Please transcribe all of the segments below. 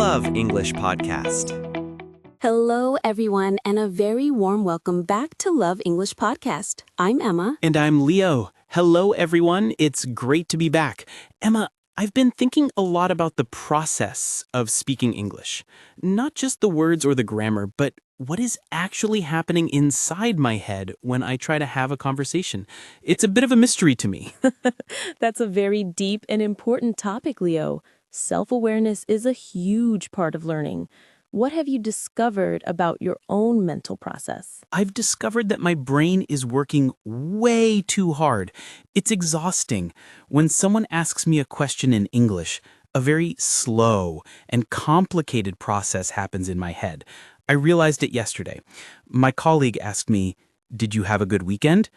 Love English podcast. Hello, everyone, and a very warm welcome back to Love English Podcast. I'm Emma. And I'm Leo. Hello, everyone. It's great to be back. Emma, I've been thinking a lot about the process of speaking English. Not just the words or the grammar, but what is actually happening inside my head when I try to have a conversation. It's a bit of a mystery to me. That's a very deep and important topic, Leo. Self-awareness is a huge part of learning. What have you discovered about your own mental process? I've discovered that my brain is working way too hard. It's exhausting. When someone asks me a question in English, a very slow and complicated process happens in my head. I realized it yesterday. My colleague asked me, "Did you have a good weekend?"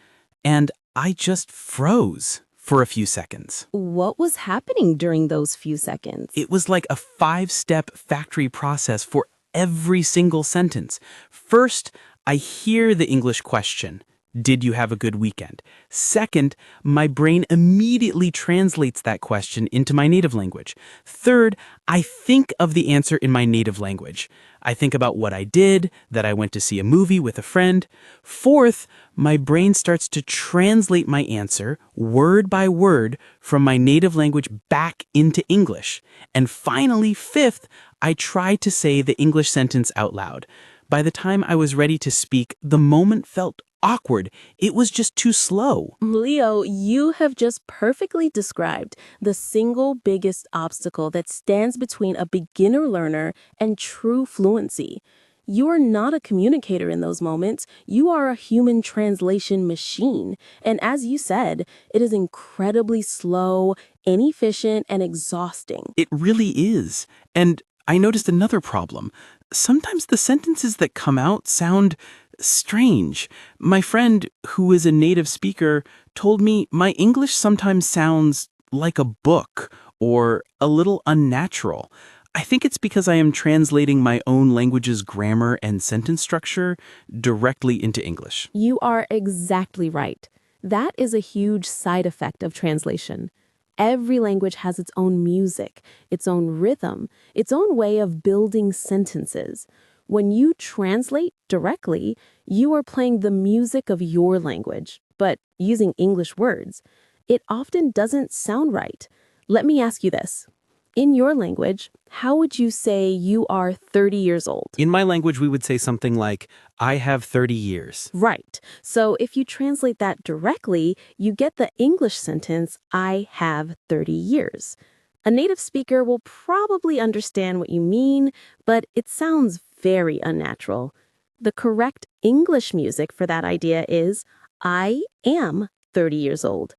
And I just froze for a few seconds. What was happening during those few seconds? It was like a 5-step factory process for every single sentence. First, I hear the English question, "Did you have a good weekend?" Second, my brain immediately translates that question into my native language. Third, I think of the answer in my native language. I think about what I did, that I went to see a movie with a friend. Fourth, my brain starts to translate my answer, word by word, from my native language back into English. And finally, fifth, I try to say the English sentence out loud. By the time I was ready to speak, the moment felt awkward. It was just too slow. Leo, you have just perfectly described the single biggest obstacle that stands between a beginner learner and true fluency. You are not a communicator in those moments. You are a human translation machine. And as you said, it is incredibly slow, inefficient, and exhausting. It really is. And I noticed another problem. Sometimes the sentences that come out sound strange. My friend, who is a native speaker, told me my English sometimes sounds like a book or a little unnatural. I think it's because I am translating my own language's grammar and sentence structure directly into English. You are exactly right. That is a huge side effect of translation. Every language has its own music, its own rhythm, its own way of building sentences. When you translate directly, you are playing the music of your language, but using English words. It often doesn't sound right. Let me ask you this. In your language, how would you say you are 30 years old? In my language, we would say something like, "I have 30 years." Right. So if you translate that directly, you get the English sentence, "I have 30 years." A native speaker will probably understand what you mean, but it sounds very unnatural. The correct English music for that idea is, "I am 30 years old."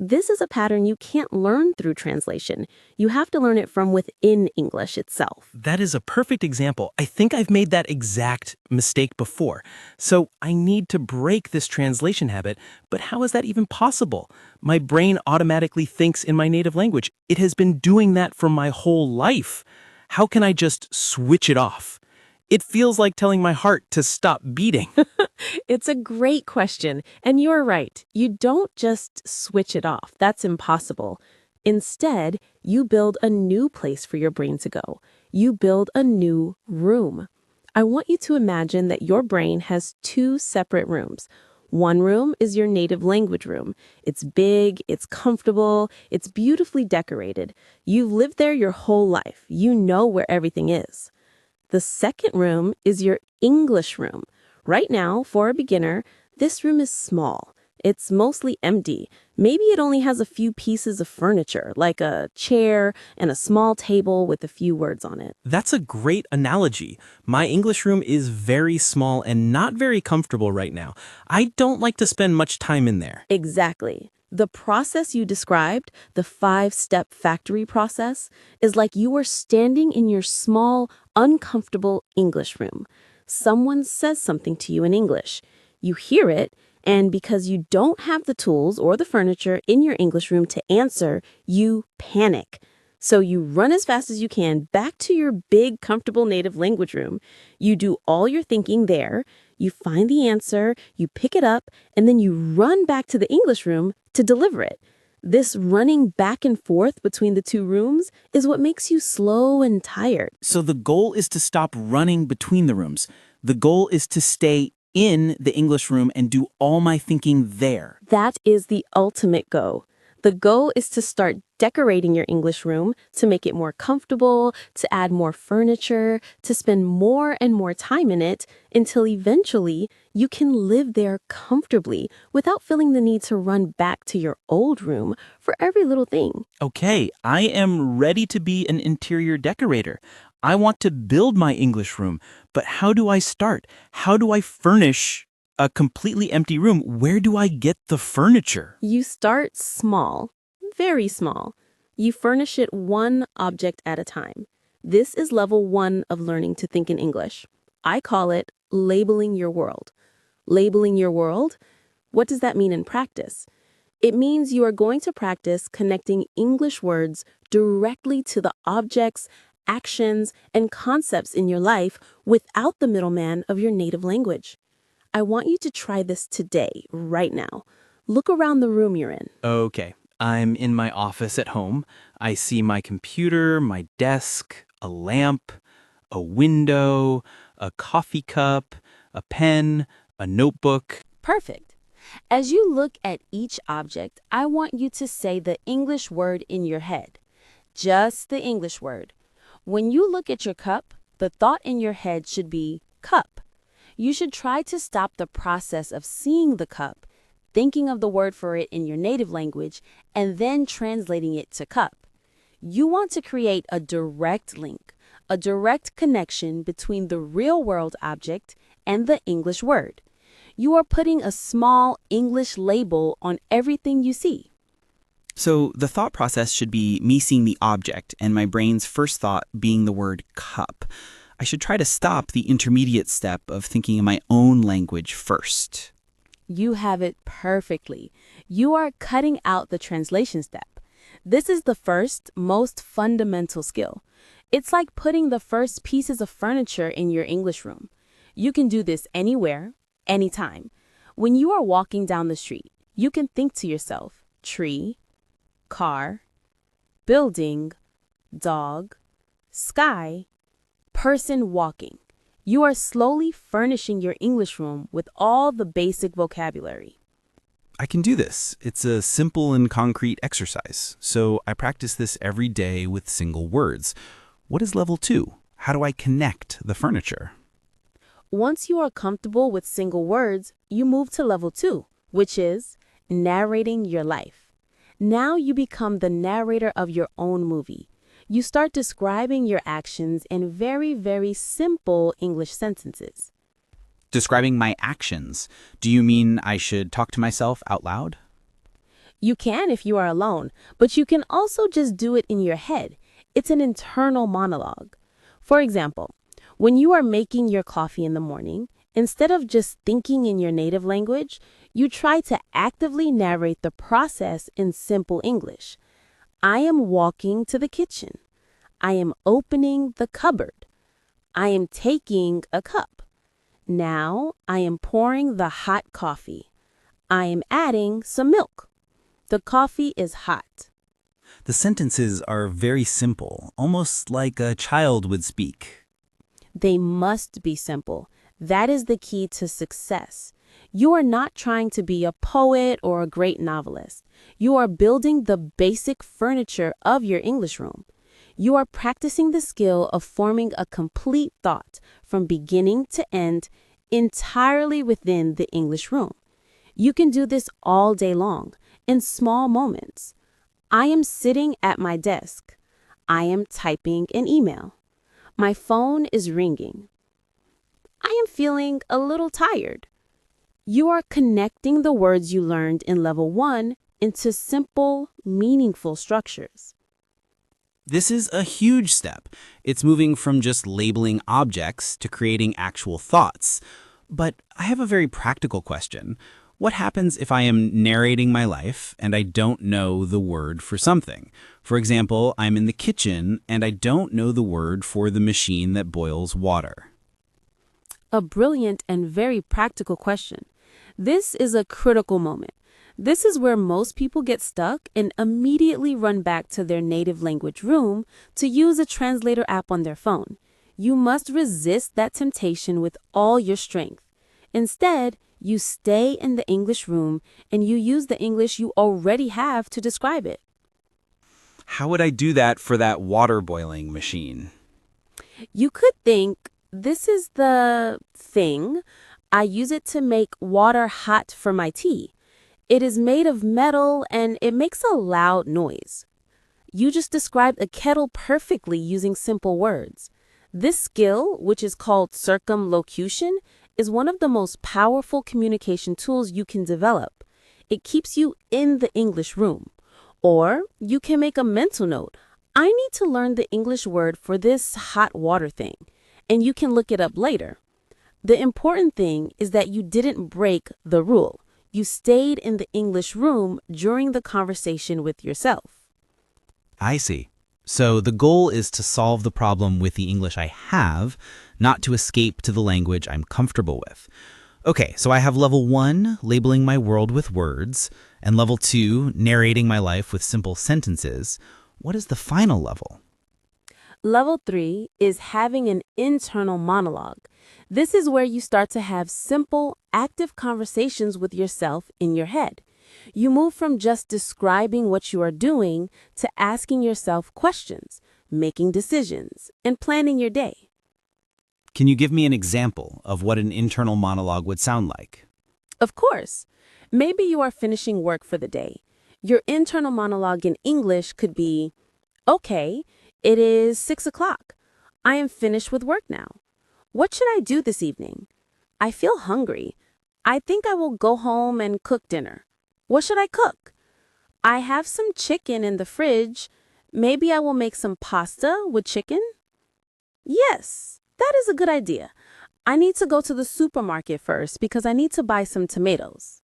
This is a pattern you can't learn through translation. You have to learn it from within English itself. That is a perfect example. I think I've made that exact mistake before. So I need to break this translation habit, but how is that even possible? My brain automatically thinks in my native language. It has been doing that for my whole life. How can I just switch it off? It feels like telling my heart to stop beating. It's a great question, and you're right. You don't just switch it off. That's impossible. Instead, you build a new place for your brain to go. You build a new room. I want you to imagine that your brain has two separate rooms. One room is your native language room. It's big, it's comfortable, it's beautifully decorated. You've lived there your whole life. You know where everything is. The second room is your English room. Right now, for a beginner, this room is small. It's mostly empty. Maybe it only has a few pieces of furniture, like a chair and a small table with a few words on it. That's a great analogy. My English room is very small and not very comfortable right now. I don't like to spend much time in there. Exactly. The process you described, the 5-step factory process, is like you are standing in your small, uncomfortable English room. Someone says something to you in English. You hear it, and because you don't have the tools or the furniture in your English room to answer, you panic. So you run as fast as you can back to your big, comfortable native language room. You do all your thinking there. You find the answer, you pick it up, and then you run back to the English room to deliver it. This running back and forth between the two rooms is what makes you slow and tired. So the goal is to stop running between the rooms. The goal is to stay in the English room and do all my thinking there. That is the ultimate go. The goal is to start decorating your English room to make it more comfortable, to add more furniture, to spend more and more time in it until eventually you can live there comfortably without feeling the need to run back to your old room for every little thing. Okay, I am ready to be an interior decorator. I want to build my English room, but how do I start? How do I furnish a completely empty room? Where do I get the furniture? You start small, very small. You furnish it one object at a time. This is level 1 of learning to think in English. I call it labeling your world. Labeling your world? What does that mean in practice? It means you are going to practice connecting English words directly to the objects, actions, and concepts in your life without the middleman of your native language. I want you to try this today, right now. Look around the room you're in. Okay, I'm in my office at home. I see my computer, my desk, a lamp, a window, a coffee cup, a pen, a notebook. Perfect. As you look at each object, I want you to say the English word in your head. Just the English word. When you look at your cup, the thought in your head should be cup. You should try to stop the process of seeing the cup, thinking of the word for it in your native language, and then translating it to cup. You want to create a direct link, a direct connection between the real-world object and the English word. You are putting a small English label on everything you see. So the thought process should be me seeing the object and my brain's first thought being the word cup. I should try to stop the intermediate step of thinking in my own language first. You have it perfectly. You are cutting out the translation step. This is the first, most fundamental skill. It's like putting the first pieces of furniture in your English room. You can do this anywhere, anytime. When you are walking down the street, you can think to yourself, tree, car, building, dog, sky, person walking. You are slowly furnishing your English room with all the basic vocabulary. I can do this. It's a simple and concrete exercise. So I practice this every day with single words. What is level 2? How do I connect the furniture? Once you are comfortable with single words, you move to level 2, which is narrating your life. Now you become the narrator of your own movie. You start describing your actions in very, very simple English sentences. Describing my actions. Do you mean I should talk to myself out loud? You can if you are alone, but you can also just do it in your head. It's an internal monologue. For example, when you are making your coffee in the morning, instead of just thinking in your native language, you try to actively narrate the process in simple English. I am walking to the kitchen. I am opening the cupboard. I am taking a cup. Now I am pouring the hot coffee. I am adding some milk. The coffee is hot. The sentences are very simple, almost like a child would speak. They must be simple. That is the key to success. You are not trying to be a poet or a great novelist. You are building the basic furniture of your English room. You are practicing the skill of forming a complete thought from beginning to end entirely within the English room. You can do this all day long, in small moments. I am sitting at my desk. I am typing an email. My phone is ringing. I am feeling a little tired. You are connecting the words you learned in level 1 into simple, meaningful structures. This is a huge step. It's moving from just labeling objects to creating actual thoughts. But I have a very practical question. What happens if I am narrating my life and I don't know the word for something? For example, I'm in the kitchen and I don't know the word for the machine that boils water. A brilliant and very practical question. This is a critical moment. This is where most people get stuck and immediately run back to their native language room to use a translator app on their phone. You must resist that temptation with all your strength. Instead, you stay in the English room and you use the English you already have to describe it. How would I do that for that water boiling machine? You could think, this is the thing. I use it to make water hot for my tea. It is made of metal and it makes a loud noise. You just described a kettle perfectly using simple words. This skill, which is called circumlocution, is one of the most powerful communication tools you can develop. It keeps you in the English room. Or you can make a mental note. I need to learn the English word for this hot water thing, and you can look it up later. The important thing is that you didn't break the rule. You stayed in the English room during the conversation with yourself. I see. So the goal is to solve the problem with the English I have, not to escape to the language I'm comfortable with. Okay, so I have level 1, labeling my world with words, and level 2, narrating my life with simple sentences. What is the final level? Level 3 is having an internal monologue. This is where you start to have simple, active conversations with yourself in your head. You move from just describing what you are doing to asking yourself questions, making decisions, and planning your day. Can you give me an example of what an internal monologue would sound like? Of course. Maybe you are finishing work for the day. Your internal monologue in English could be, okay, it is 6 o'clock. I am finished with work now. What should I do this evening? I feel hungry. I think I will go home and cook dinner. What should I cook? I have some chicken in the fridge. Maybe I will make some pasta with chicken? Yes, that is a good idea. I need to go to the supermarket first because I need to buy some tomatoes.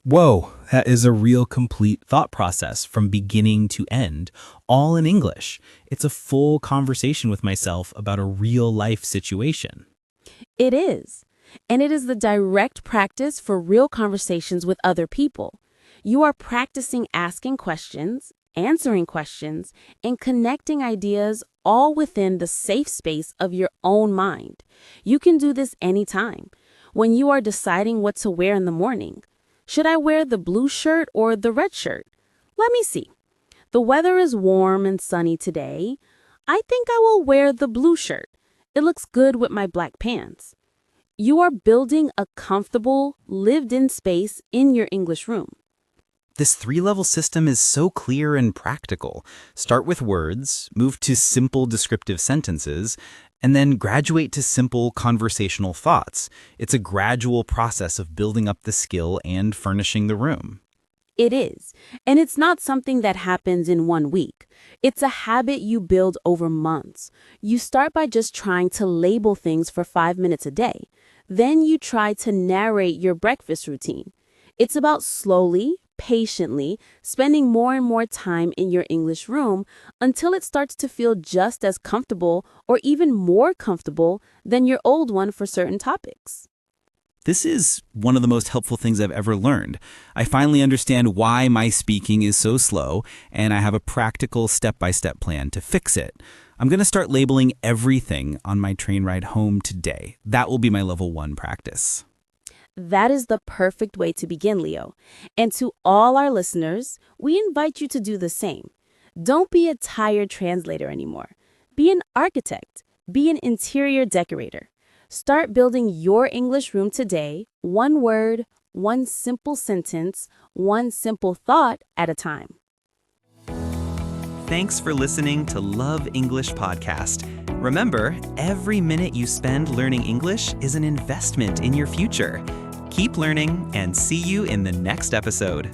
Whoa, that is a real complete thought process from beginning to end, all in English. It's a full conversation with myself about a real life situation. It is. And it is the direct practice for real conversations with other people. You are practicing asking questions, answering questions, and connecting ideas all within the safe space of your own mind. You can do this anytime. When you are deciding what to wear in the morning, should I wear the blue shirt or the red shirt? Let me see. The weather is warm and sunny today. I think I will wear the blue shirt. It looks good with my black pants. You are building a comfortable, lived-in space in your English room. This 3-level system is so clear and practical. Start with words, move to simple descriptive sentences, and then graduate to simple conversational thoughts. It's a gradual process of building up the skill and furnishing the room. It is, and it's not something that happens in 1 week. It's a habit you build over months. You start by just trying to label things for 5 minutes a day. Then you try to narrate your breakfast routine. It's about slowly, patiently, spending more and more time in your English room until it starts to feel just as comfortable or even more comfortable than your old one for certain topics. This is one of the most helpful things I've ever learned. I finally understand why my speaking is so slow, and I have a practical step-by-step plan to fix it. I'm going to start labeling everything on my train ride home today. That will be my level 1 practice. That is the perfect way to begin, Leo. And to all our listeners, we invite you to do the same. Don't be a tired translator anymore. Be an architect. Be an interior decorator. Start building your English room today, 1 word, 1 simple sentence, 1 simple thought at a time. Thanks for listening to Love English Podcast. Remember, every minute you spend learning English is an investment in your future. Keep learning and see you in the next episode.